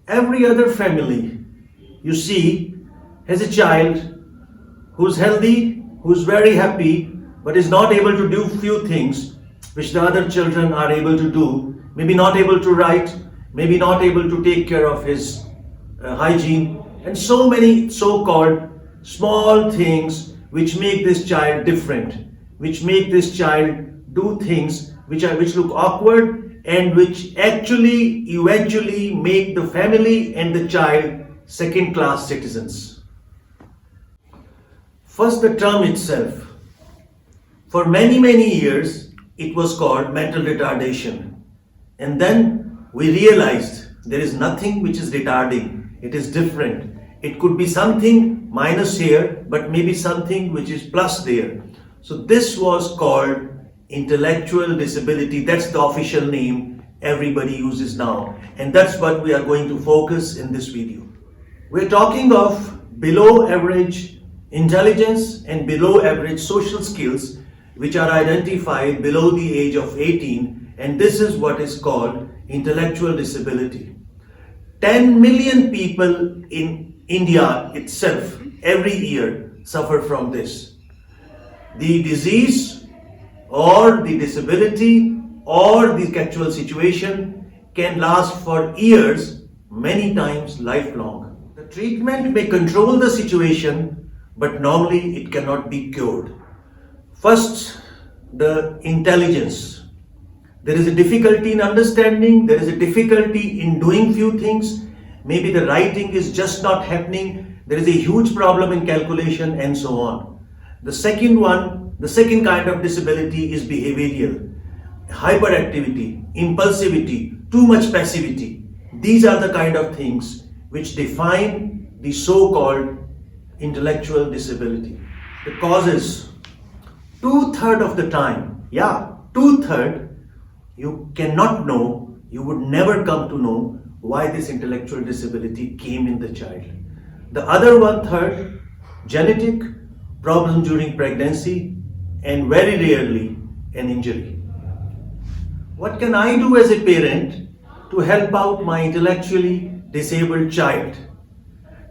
Every other family you see has a child who's healthy, who's very happy, but is not able to do few things which the other children are able to do. Maybe not able to write, maybe not able to take care of his hygiene, and so many so-called small things which make this child different, which make this child do things which look awkward and which actually eventually make the family and the child second-class citizens. First, the term itself. For many years, it was called mental retardation. And then we realized there is nothing which is retarding. It is different. It could be something minus here, but maybe something which is plus there. So this was called intellectual disability. That's the official name everybody uses now. And that's what we are going to focus in this video. We're talking of below average intelligence and below average social skills which are identified below the age of 18, and this is what is called intellectual disability. 10 million people in India itself every year suffer from this. The disease or the disability or the actual situation can last for years, many times lifelong. The treatment may control the situation, but normally it cannot be cured. First, the intelligence. There is a difficulty in understanding, there is a difficulty in doing few things. Maybe the writing is just not happening, there is a huge problem in calculation and so on. The second kind of disability is behavioral. Hyperactivity, impulsivity, too much passivity. These are the kind of things which define the so-called intellectual disability. The causes, 2/3 of the time, 2/3, you cannot know, you would never come to know why this intellectual disability came in the child. The other 1/3, genetic, problem during pregnancy, and very rarely an injury. What can I do as a parent to help out my intellectually disabled child?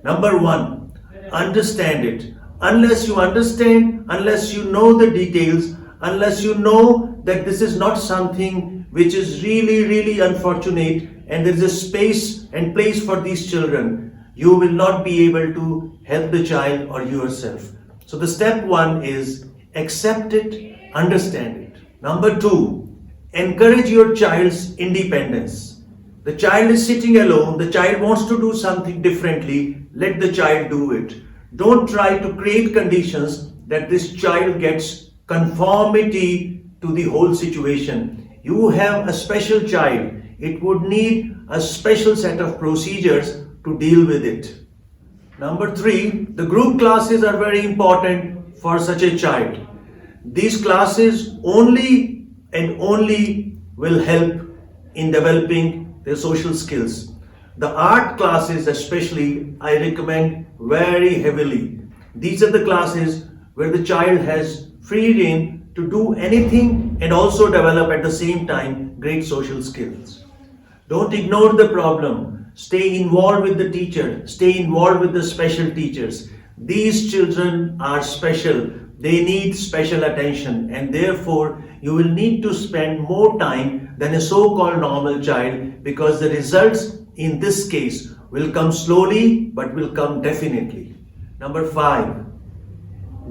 Number one, understand it. Unless you understand, unless you know the details, unless you know that this is not something which is really unfortunate and there is a space and place for these children, you will not be able to help the child or yourself. So the step one is accept it, understand it. Number two, encourage your child's independence. The child is sitting alone, the child wants to do something differently, let the child do it. Don't try to create conditions that this child gets conformity to the whole situation. You have a special child. It would need a special set of procedures to deal with it. Number three, the group classes are very important for such a child. These classes only will help in developing their social skills. The art classes especially, I recommend very heavily. These are the classes where the child has free rein to do anything and also develop at the same time great social skills. Don't ignore the problem. Stay involved with the teacher. Stay involved with the special teachers. These children are special. They need special attention, and therefore you will need to spend more time than a so-called normal child, because the results in this case will come slowly but will come definitely. Number five,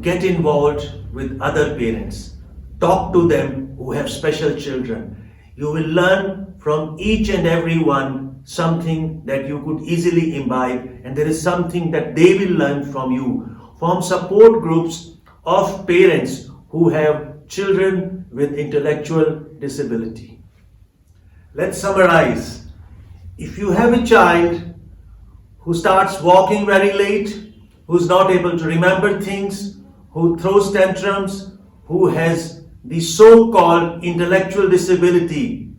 get involved with other parents. Talk to them who have special children. You will learn from each and every one something that you could easily imbibe, and there is something that they will learn from you. Form support groups of parents who have children with intellectual disability. Let's summarize. If you have a child who starts walking very late, who's not able to remember things, who throws tantrums, who has the so-called intellectual disability,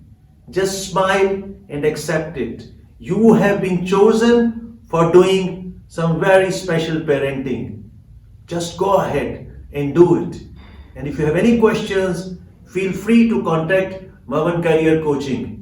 just smile and accept it. You have been chosen for doing some very special parenting. Just go ahead and do it. And if you have any questions, feel free to contact Mavan Career Coaching.